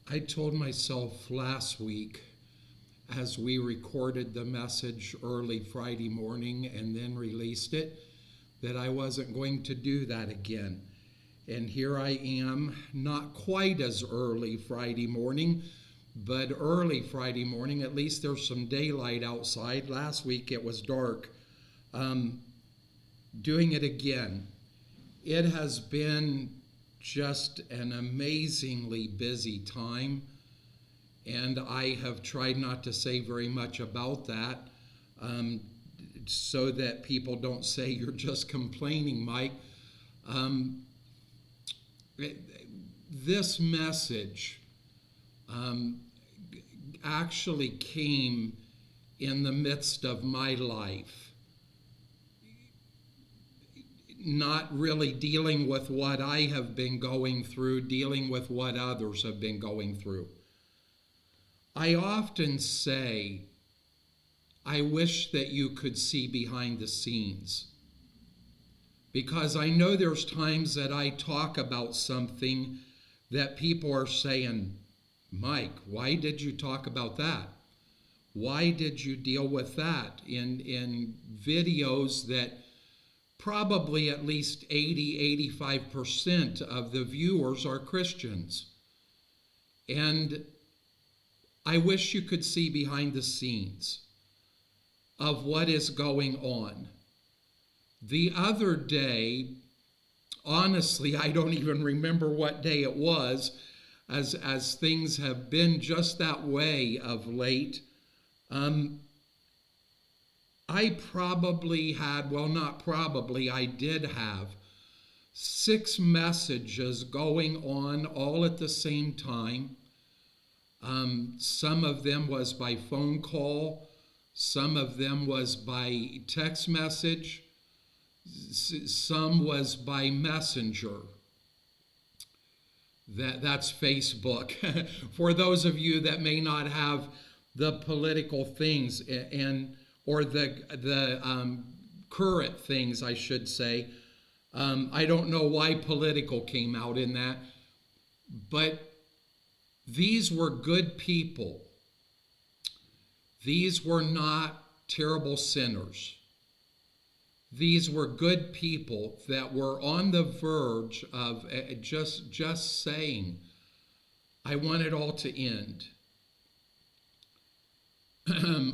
I told myself last week as we recorded the message early Friday morning and then released it that I wasn't going to do that again. And here I am, not quite as early Friday morning, but early Friday morning. At least there's some daylight outside. Last week it was dark. Um, Doing it again. It has been just an amazingly busy time, and I have tried not to say very much about that um, so that people don't say you're just complaining, Mike. Um, this message um, actually came in the midst of my life, not really dealing with what I have been going through, dealing with what others have been going through. I often say, I wish that you could see behind the scenes, because I know there's times that I talk about something that people are saying, Mike, why did you talk about that? Why did you deal with that in videos that probably at least 80-85% of the viewers are Christians? And I wish you could see behind the scenes of what is going on. The other day, honestly, I don't even remember what day it was, as things have been just that way of late. I probably had, well, not probably, I did have 6 messages going on all at the same time. Some of them was by phone call, some of them was by text message, some was by messenger. That's Facebook. For those of you that may not have the political things and or the current things, I should say. I don't know why political came out in that, but these were good people. These were not terrible sinners. These were good people that were on the verge of just saying, I want it all to end.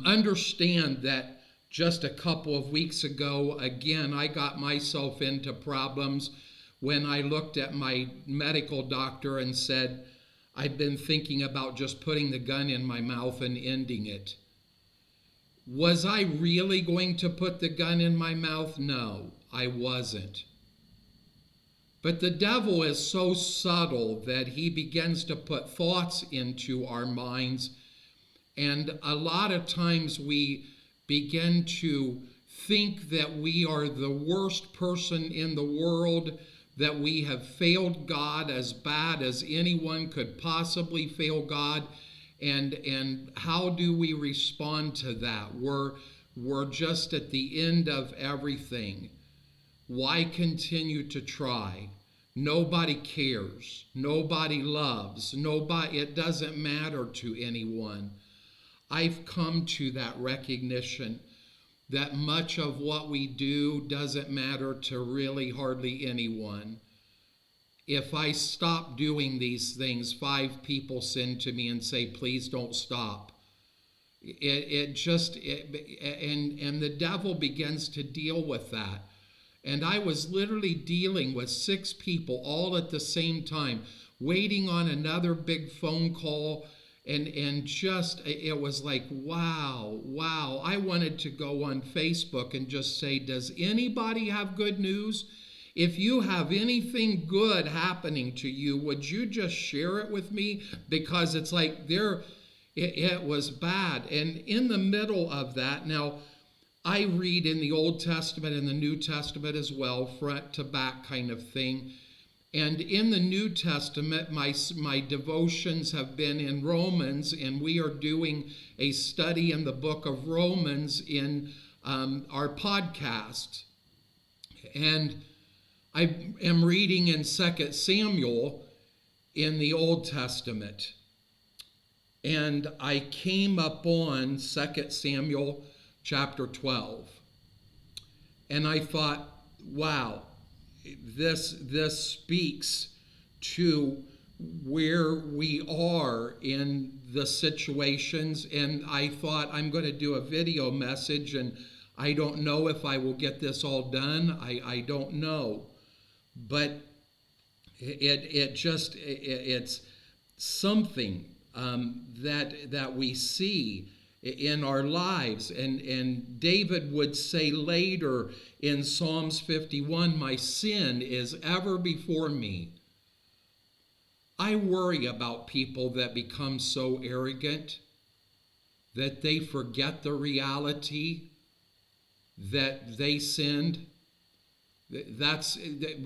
Understand that just a couple of weeks ago, again, I got myself into problems when I looked at my medical doctor and said, I've been thinking about just putting the gun in my mouth and ending it. Was I really going to put the gun in my mouth? No, I wasn't. But the devil is so subtle that he begins to put thoughts into our minds, and a lot of times we begin to think that we are the worst person in the world, that we have failed God as bad as anyone could possibly fail God. And how do we respond to that? We're just at the end of everything. Why continue to try? Nobody cares. Nobody loves. It doesn't matter to anyone. I've come to that recognition that much of what we do doesn't matter to really hardly anyone. If I stop doing these things, 5 people send to me and say, please don't stop. And the devil begins to deal with that. And I was literally dealing with 6 people all at the same time, waiting on another big phone call. And just, it was like, wow. I wanted to go on Facebook and just say, does anybody have good news? If you have anything good happening to you, would you just share it with me? Because it's like it was bad. And in the middle of that, now I read in the Old Testament and the New Testament as well, front to back kind of thing. And in the New Testament, my devotions have been in Romans, and we are doing a study in the book of Romans in our podcast. And I am reading in 2 Samuel in the Old Testament. and I came upon 2 Samuel chapter 12. And I thought, wow, this speaks to where we are in the situations. And I thought, I'm going to do a video message, and I don't know if I will get this all done. I don't know. But it's something that we see in our lives. And David would say later in Psalms 51, my sin is ever before me. I worry about people that become so arrogant that they forget the reality that they sinned.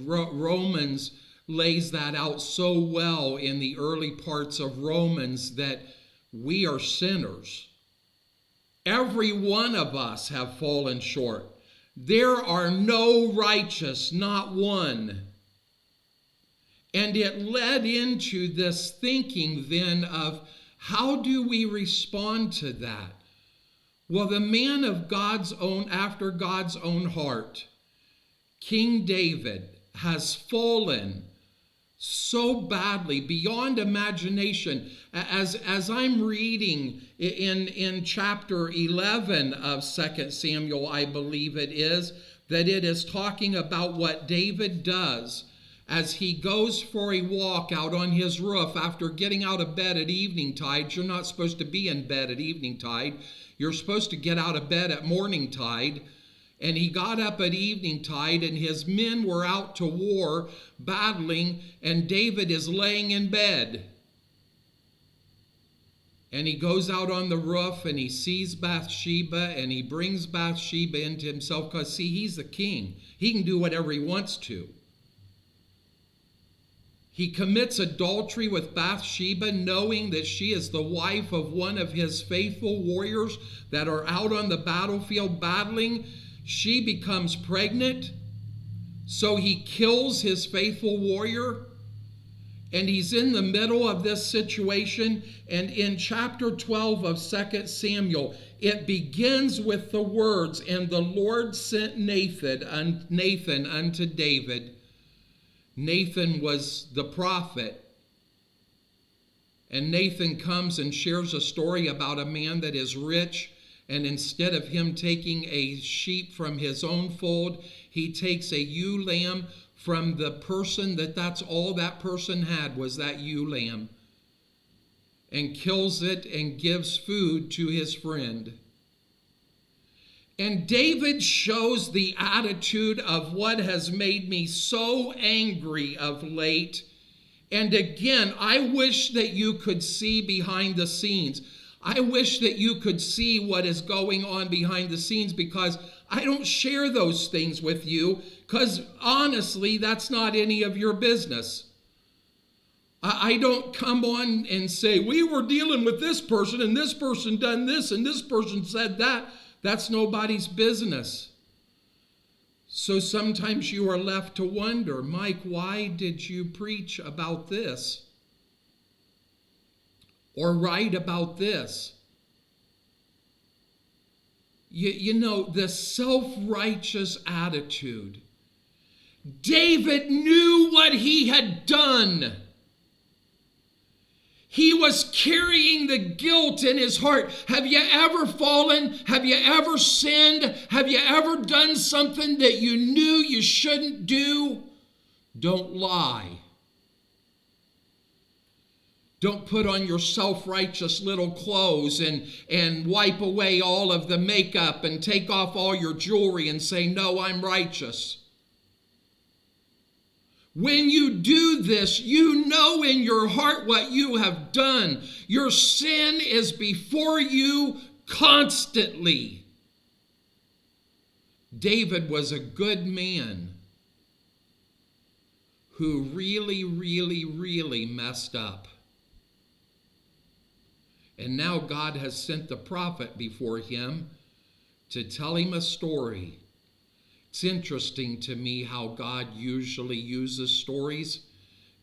Romans lays that out so well in the early parts of Romans, that we are sinners. Every one of us have fallen short. There are no righteous, not one. And it led into this thinking then of, how do we respond to that? Well, the man of after God's own heart, King David, has fallen so badly beyond imagination. As I'm reading in chapter 11 of 2 Samuel, I believe it is, that it is talking about what David does as he goes for a walk out on his roof after getting out of bed at evening tide. You're not supposed to be in bed at evening tide. You're supposed to get out of bed at morning tide. And he got up at evening tide, and his men were out to war, battling, and David is laying in bed. And he goes out on the roof, and he sees Bathsheba, and he brings Bathsheba into himself, because, see, he's the king. He can do whatever he wants to. He commits adultery with Bathsheba, knowing that she is the wife of one of his faithful warriors that are out on the battlefield battling. She becomes pregnant, so he kills his faithful warrior, and he's in the middle of this situation. And in chapter 12 of 2 Samuel, it begins with the words, and the Lord sent Nathan unto David. Nathan was the prophet, and Nathan comes and shares a story about a man that is rich. And instead of him taking a sheep from his own fold, he takes a ewe lamb from the person that's all that person had, was that ewe lamb, and kills it and gives food to his friend. And David shows the attitude of what has made me so angry of late. And again, I wish that you could see behind the scenes. I wish that you could see what is going on behind the scenes, because I don't share those things with you, because honestly, that's not any of your business. I don't come on and say, we were dealing with this person, and this person done this, and this person said that. That's nobody's business. So sometimes you are left to wonder, Mike, why did you preach about this? Or write about this? You know, the self-righteous attitude. David knew what he had done. He was carrying the guilt in his heart. Have you ever fallen? Have you ever sinned? Have you ever done something that you knew you shouldn't do? Don't lie. Don't put on your self-righteous little clothes and wipe away all of the makeup and take off all your jewelry and say, no, I'm righteous. When you do this, you know in your heart what you have done. Your sin is before you constantly. David was a good man who really, really, really messed up. And now God has sent the prophet before him to tell him a story. It's interesting to me how God usually uses stories.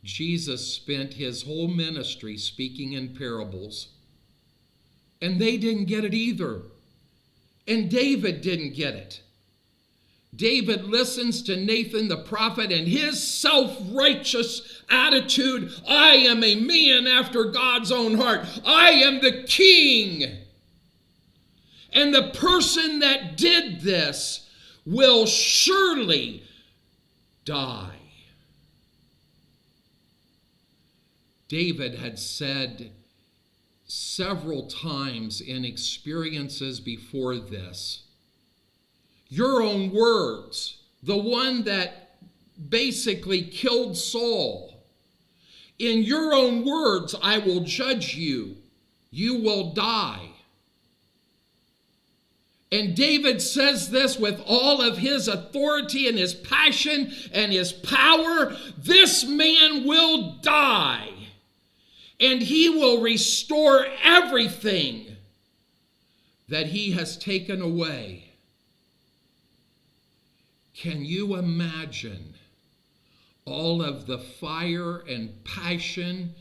Jesus spent his whole ministry speaking in parables. And they didn't get it either. And David didn't get it. David listens to Nathan the prophet and his self-righteous attitude. I am a man after God's own heart. I am the king. And the person that did this will surely die. David had said several times in experiences before this, your own words, the one that basically killed Saul, in your own words, I will judge you. You will die. And David says this with all of his authority and his passion and his power. This man will die, and he will restore everything that he has taken away. Can you imagine all of the fire and passion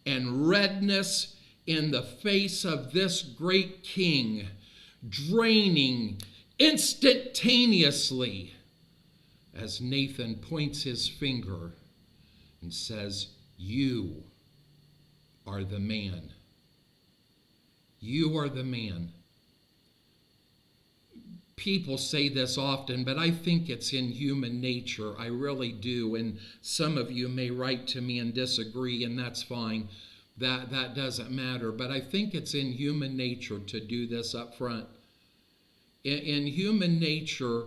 and redness in the face of this great king, draining instantaneously as Nathan points his finger and says, you are the man. You are the man. People say this often, but I think it's in human nature. I really do. And some of you may write to me and disagree, and that's fine. That doesn't matter. But I think it's in human nature to do this up front. In human nature,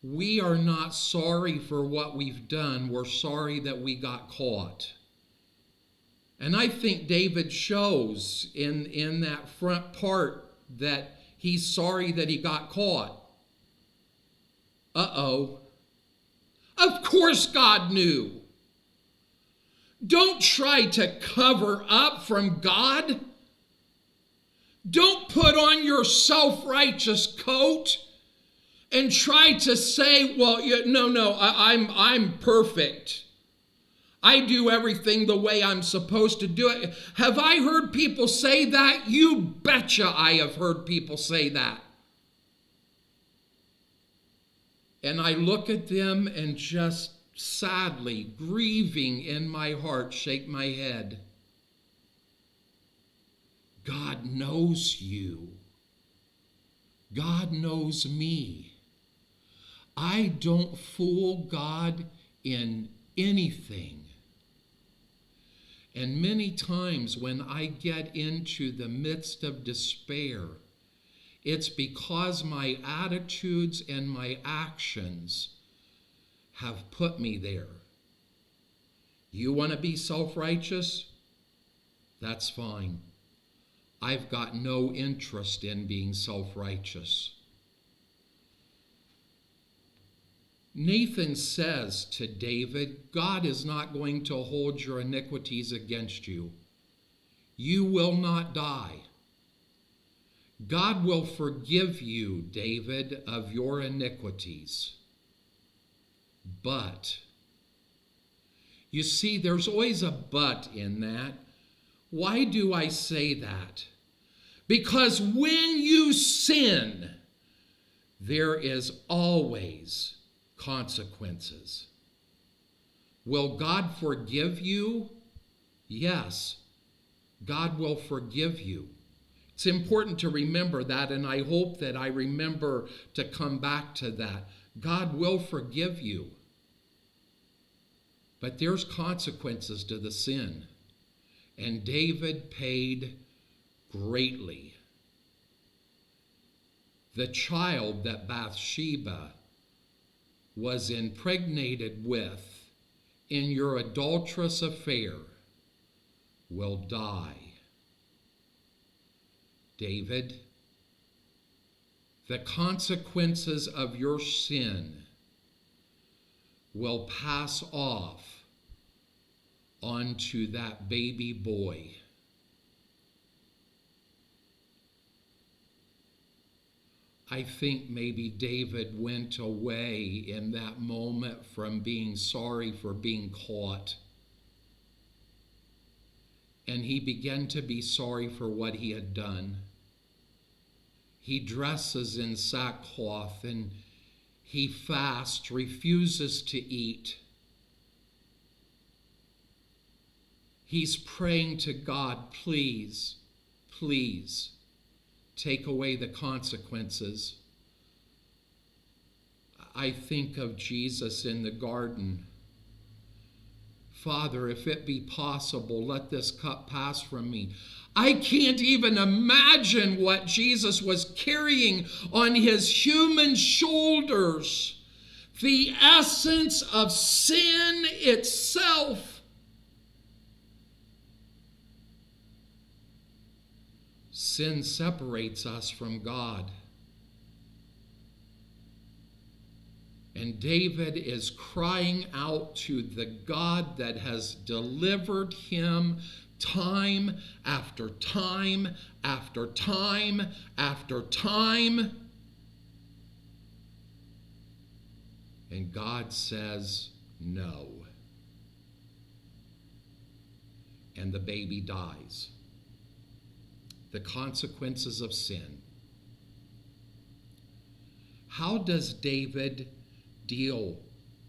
we are not sorry for what we've done. We're sorry that we got caught. And I think David shows in that front part that he's sorry that he got caught. Uh-oh. Of course God knew. Don't try to cover up from God. Don't put on your self-righteous coat and try to say, well, no, I'm perfect. I do everything the way I'm supposed to do it. Have I heard people say that? You betcha I have heard people say that. And I look at them and just sadly, grieving in my heart, shake my head. God knows you. God knows me. I don't fool God in anything. And many times when I get into the midst of despair, it's because my attitudes and my actions have put me there. You want to be self-righteous? That's fine. I've got no interest in being self-righteous. Nathan says to David, God is not going to hold your iniquities against you. You will not die. God will forgive you, David, of your iniquities. But, you see, there's always a but in that. Why do I say that? Because when you sin, there is always consequences. Will God forgive you? Yes, God will forgive you. It's important to remember that, and I hope that I remember to come back to that. God will forgive you. But there's consequences to the sin. And David paid greatly. The child that Bathsheba was impregnated with in your adulterous affair will die. David, the consequences of your sin will pass off onto that baby boy. I think maybe David went away in that moment from being sorry for being caught. And he began to be sorry for what he had done. He dresses in sackcloth and he fasts, refuses to eat. He's praying to God, please, please take away the consequences. I think of Jesus in the garden. Father, if it be possible, let this cup pass from me. I can't even imagine what Jesus was carrying on his human shoulders. The essence of sin itself. Sin separates us from God. And David is crying out to the God that has delivered him time after time after time after time. And God says no. And the baby dies. The consequences of sin. How does David deal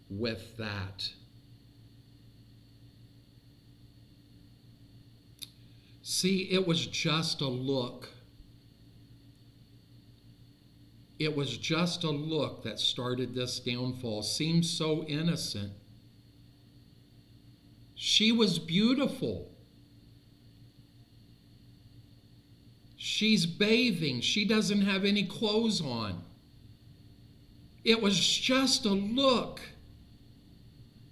with that? See, it was just a look. It was just a look that started this downfall. Seemed so innocent. She was beautiful. She's bathing. She doesn't have any clothes on. It was just a look.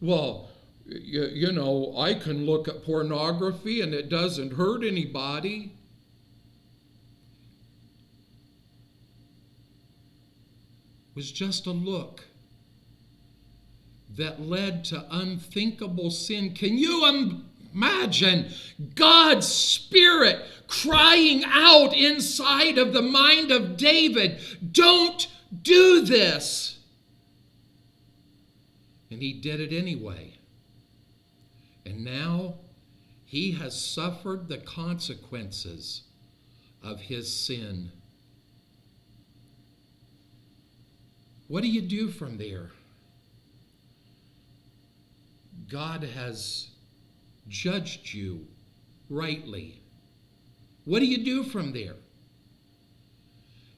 Well, you know, I can look at pornography and it doesn't hurt anybody. It was just a look that led to unthinkable sin. Can you imagine God's Spirit crying out inside of the mind of David, don't do this? And he did it anyway. And now he has suffered the consequences of his sin. What do you do from there? God has judged you rightly. What do you do from there?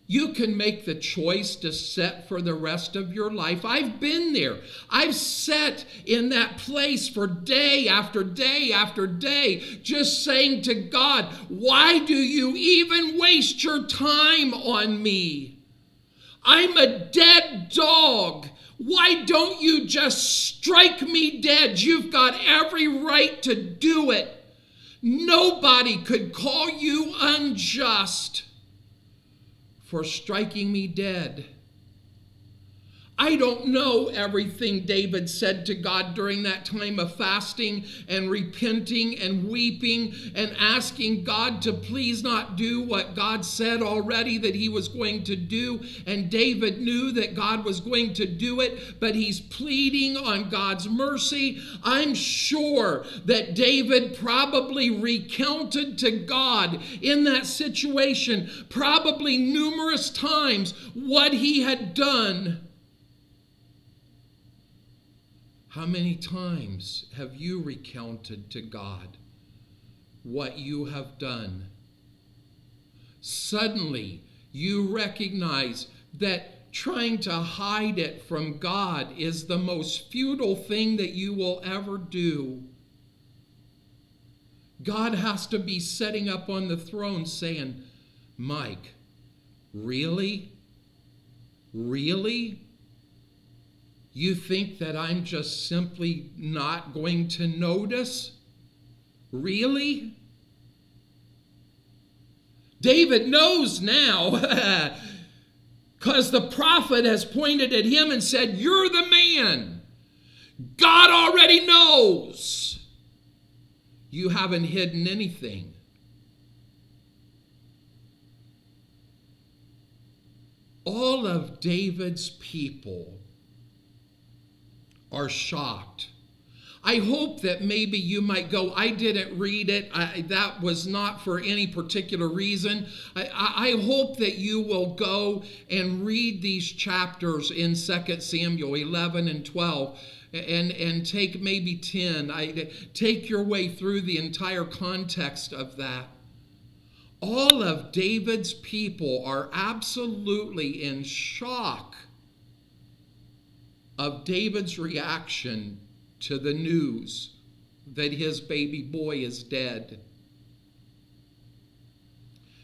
You can make the choice to sit for the rest of your life. I've been there. I've sat in that place for day after day after day, just saying to God, why do you even waste your time on me? I'm a dead dog. Why don't you just strike me dead? You've got every right to do it. Nobody could call you unjust for striking me dead. I don't know everything David said to God during that time of fasting and repenting and weeping and asking God to please not do what God said already that he was going to do. And David knew that God was going to do it, but he's pleading on God's mercy. I'm sure that David probably recounted to God in that situation, probably numerous times, what he had done. How many times have you recounted to God what you have done? Suddenly, you recognize that trying to hide it from God is the most futile thing that you will ever do. God has to be sitting up on the throne saying, Mike, really? Really? You think that I'm just simply not going to notice? Really? David knows now because the prophet has pointed at him and said, you're the man. God already knows. You haven't hidden anything. All of David's people are shocked. I hope that maybe you might go, I didn't read it. That was not for any particular reason. I hope that you will go and read these chapters in 2 Samuel 11 and 12 and take maybe 10. Take your way through the entire context of that. All of David's people are absolutely in shock of David's reaction to the news that his baby boy is dead.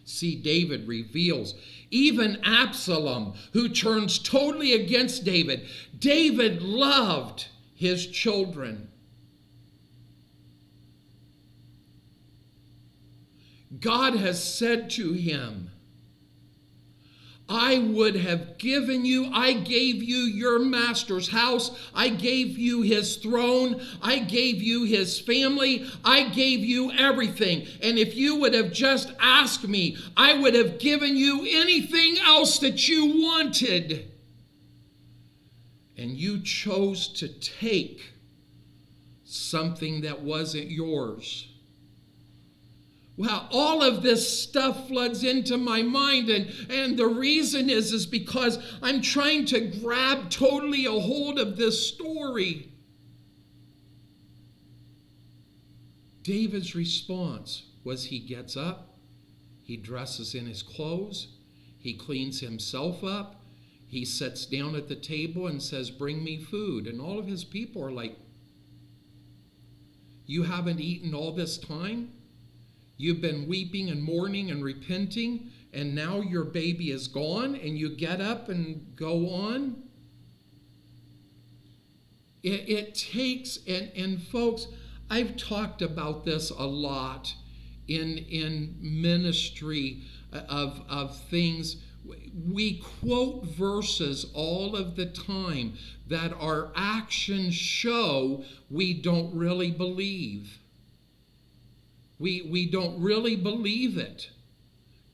See, David reveals, even Absalom, who turns totally against David, David loved his children. God has said to him, I would have given you, I gave you your master's house, I gave you his throne, I gave you his family, I gave you everything. And if you would have just asked me, I would have given you anything else that you wanted. And you chose to take something that wasn't yours. Well, all of this stuff floods into my mind, and the reason is because I'm trying to grab totally a hold of this story. David's response was he gets up, he dresses in his clothes, he cleans himself up, he sits down at the table and says, bring me food. And all of his people are like, you haven't eaten all this time? You've been weeping and mourning and repenting, and now your baby is gone, and you get up and go on? It takes, and folks, I've talked about this a lot in ministry of things. We quote verses all of the time that our actions show we don't really believe. We don't really believe it.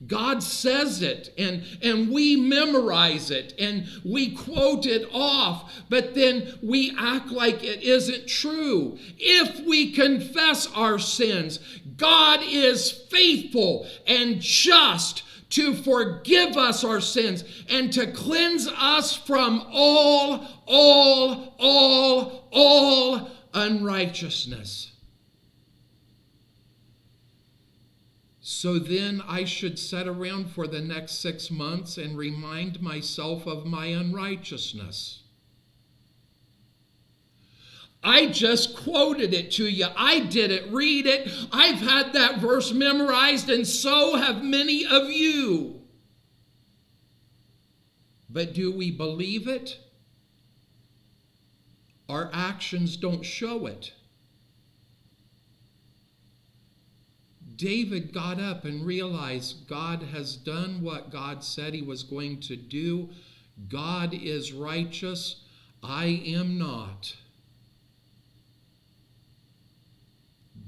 God says it, and we memorize it, and we quote it off, but then we act like it isn't true. If we confess our sins, God is faithful and just to forgive us our sins and to cleanse us from all unrighteousness. So then I should sit around for the next 6 months and remind myself of my unrighteousness. I just quoted it to you. I didn't read it. I've had that verse memorized, and so have many of you. But do we believe it? Our actions don't show it. David got up and realized God has done what God said he was going to do. God is righteous. I am not.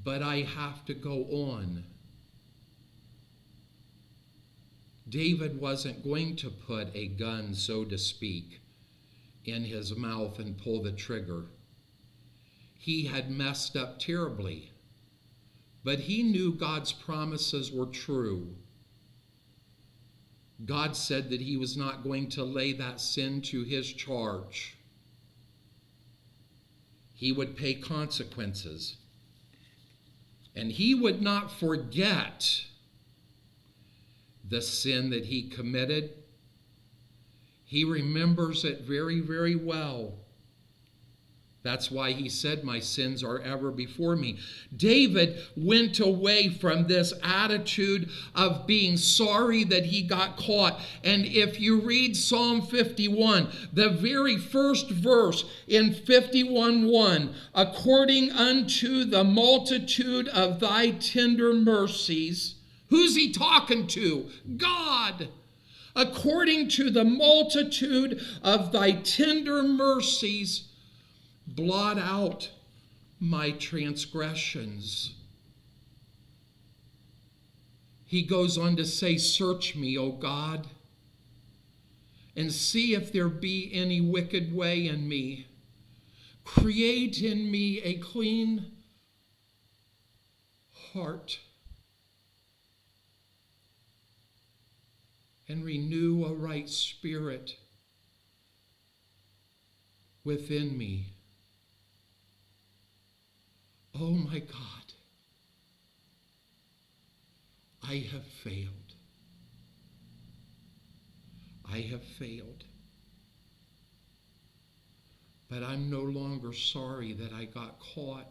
But I have to go on. David wasn't going to put a gun, so to speak, in his mouth and pull the trigger. He had messed up terribly. But he knew God's promises were true. God said that he was not going to lay that sin to his charge. He would pay consequences. And he would not forget the sin that he committed. He remembers it very, very well. That's why he said, my sins are ever before me. David went away from this attitude of being sorry that he got caught. And if you read Psalm 51, the very first verse in 51:1, according unto the multitude of thy tender mercies, who's he talking to? God. According to the multitude of thy tender mercies, blot out my transgressions. He goes on to say, search me, O God, and see if there be any wicked way in me. Create in me a clean heart and renew a right spirit within me. Oh my God, I have failed. I have failed. But I'm no longer sorry that I got caught.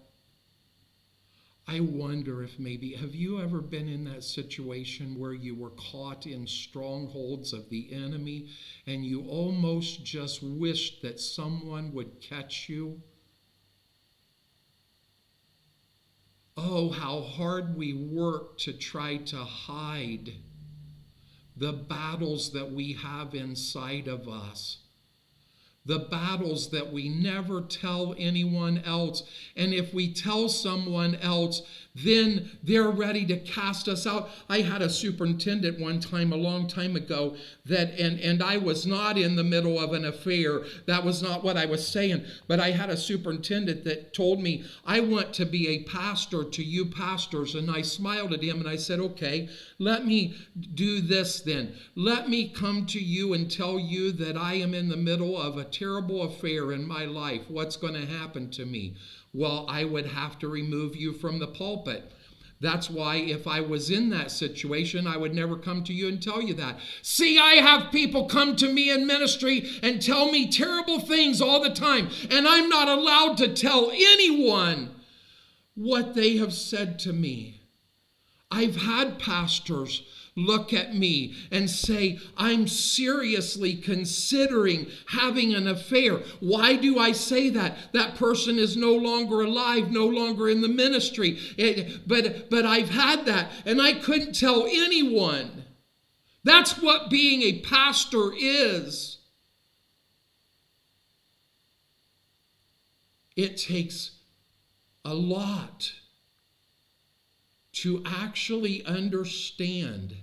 I wonder if maybe, have you ever been in that situation where you were caught in strongholds of the enemy and you almost just wished that someone would catch you? Oh, how hard we work to try to hide the battles that we have inside of us. The battles that we never tell anyone else. And if we tell someone else, then they're ready to cast us out. I had a superintendent one time, a long time ago, and I was not in the middle of an affair. That was not what I was saying. But I had a superintendent that told me, I want to be a pastor to you pastors. And I smiled at him and I said, okay, let me do this then. Let me come to you and tell you that I am in the middle of a terrible affair in my life. What's going to happen to me? Well, I would have to remove you from the pulpit. That's why if I was in that situation, I would never come to you and tell you that. See, I have people come to me in ministry and tell me terrible things all the time, and I'm not allowed to tell anyone what they have said to me. I've had pastors look at me and say, I'm seriously considering having an affair. Why do I say that? That person is no longer alive, no longer in the ministry. But I've had that, and I couldn't tell anyone. That's what being a pastor is. It takes a lot to actually understand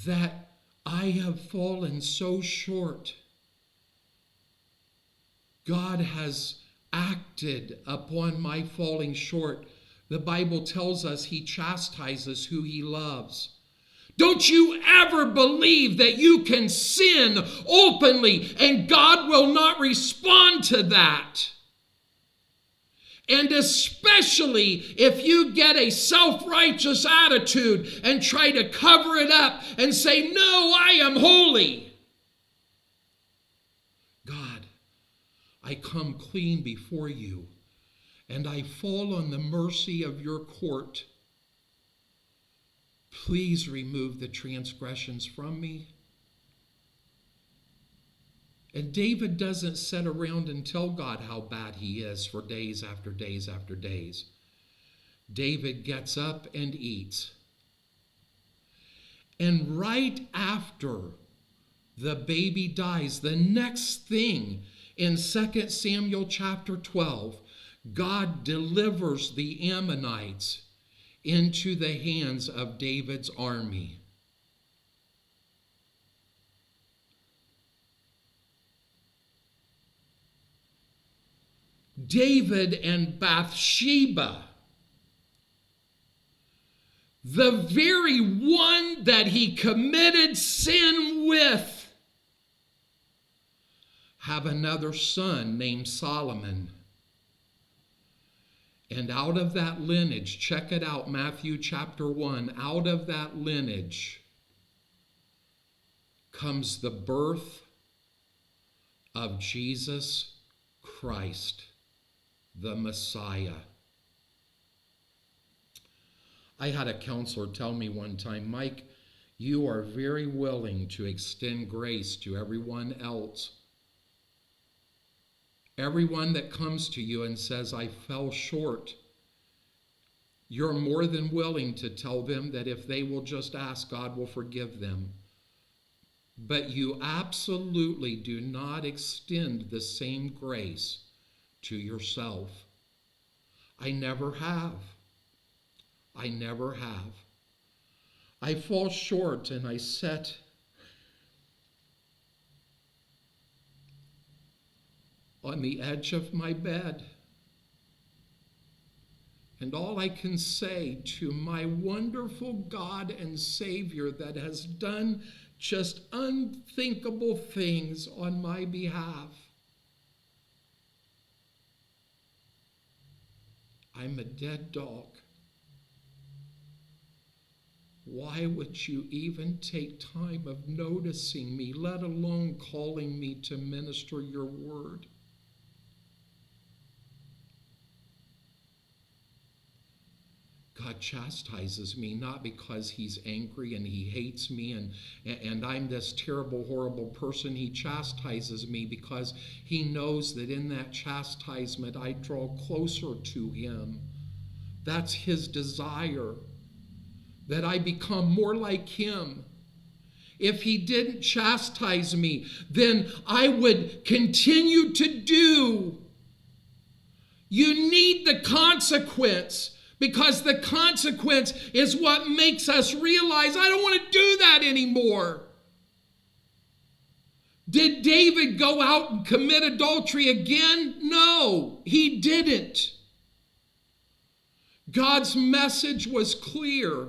that I have fallen so short. God has acted upon my falling short. The Bible tells us he chastises who he loves. Don't you ever believe that you can sin openly and God will not respond to that. And especially if you get a self-righteous attitude and try to cover it up and say, no, I am holy. God, I come clean before you and I fall on the mercy of your court. Please remove the transgressions from me. And David doesn't sit around and tell God how bad he is for days after days after days. David gets up and eats. And right after the baby dies, the next thing in 2 Samuel chapter 12, God delivers the Ammonites into the hands of David's army. David and Bathsheba, the very one that he committed sin with, have another son named Solomon. And out of that lineage, check it out, Matthew chapter 1, out of that lineage comes the birth of Jesus Christ, the Messiah. I had a counselor tell me one time, Mike, you are very willing to extend grace to everyone else. Everyone that comes to you and says, I fell short, you're more than willing to tell them that if they will just ask, God will forgive them. But you absolutely do not extend the same grace to yourself. I never have. I never have. I fall short and I set on the edge of my bed. And all I can say to my wonderful God and Savior that has done just unthinkable things on my behalf, I'm a dead dog. Why would you even take time of noticing me, let alone calling me to minister your word? God chastises me not because he's angry and he hates me and I'm this terrible, horrible person. He chastises me because he knows that in that chastisement I draw closer to him. That's his desire, that I become more like him. If he didn't chastise me, then I would continue to do. You need the consequence, because the consequence is what makes us realize, I don't want to do that anymore. Did David go out and commit adultery again? No, he didn't. God's message was clear.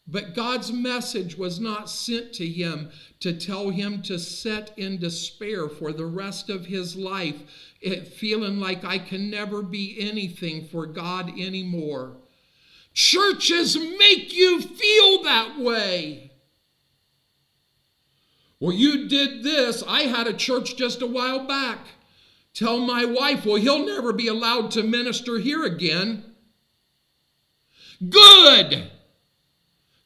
But God's message was not sent to him to tell him to sit in despair for the rest of his life, feeling like I can never be anything for God anymore. Churches make you feel that way. Well, you did this. I had a church just a while back tell my wife, well, he'll never be allowed to minister here again. Good!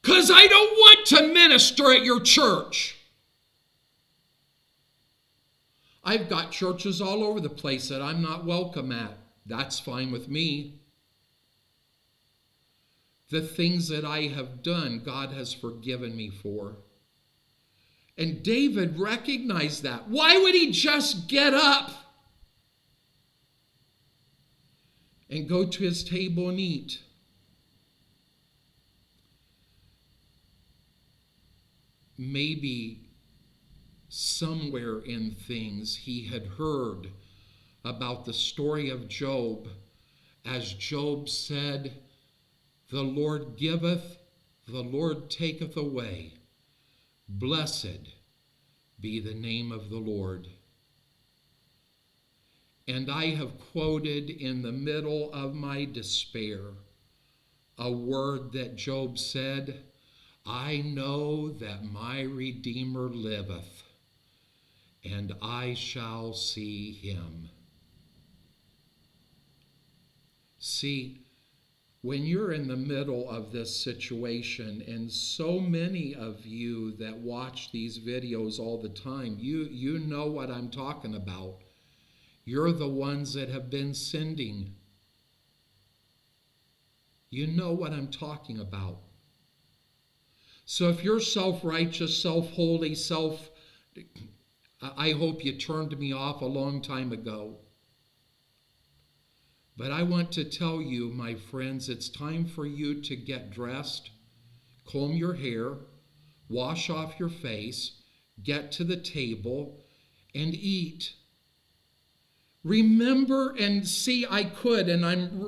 Because I don't want to minister at your church. I've got churches all over the place that I'm not welcome at. That's fine with me. The things that I have done, God has forgiven me for. And David recognized that. Why would he just get up and go to his table and eat? Maybe somewhere in things he had heard about the story of Job, as Job said, the Lord giveth, the Lord taketh away. Blessed be the name of the Lord. And I have quoted in the middle of my despair a word that Job said, I know that my Redeemer liveth, and I shall see him. See, when you're in the middle of this situation, and so many of you that watch these videos all the time, you know what I'm talking about. You're the ones that have been sinning. You know what I'm talking about. So if you're self-righteous, self-holy, I hope you turned me off a long time ago. But I want to tell you, my friends, it's time for you to get dressed, comb your hair, wash off your face, get to the table, and eat. Remember, and see, I could, and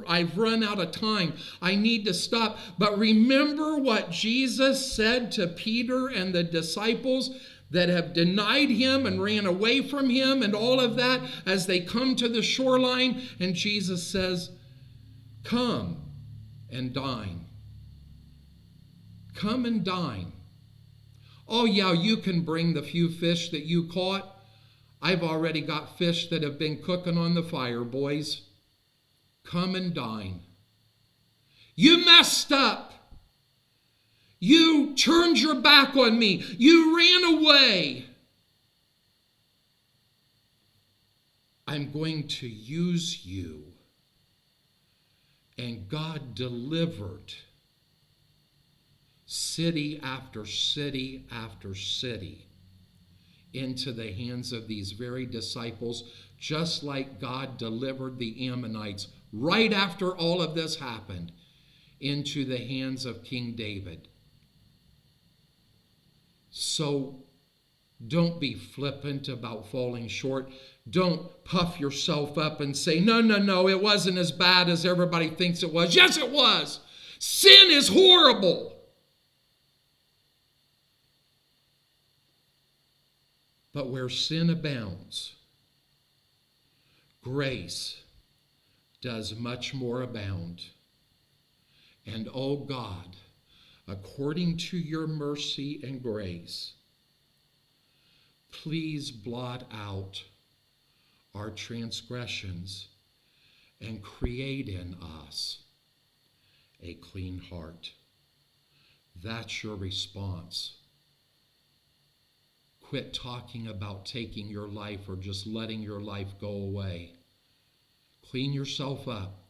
I've run out of time. I need to stop. But remember what Jesus said to Peter and the disciples that have denied him and ran away from him and all of that as they come to the shoreline. And Jesus says, come and dine. Come and dine. Oh, yeah, you can bring the few fish that you caught. I've already got fish that have been cooking on the fire, boys. Come and dine. You messed up. You turned your back on me. You ran away. I'm going to use you. And God delivered city after city after city into the hands of these very disciples, just like God delivered the Ammonites right after all of this happened into the hands of King David. So Don't be flippant about falling short. Don't puff yourself up and say, no, no, no, it wasn't as bad as everybody thinks it was. Yes, it was. Sin is horrible. But where sin abounds, grace does much more abound. And oh God, according to your mercy and grace, please blot out our transgressions and create in us a clean heart. That's your response. Quit talking about taking your life or just letting your life go away. Clean yourself up.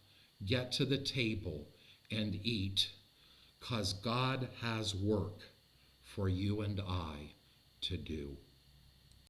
Get to the table and eat, because God has work for you and I to do.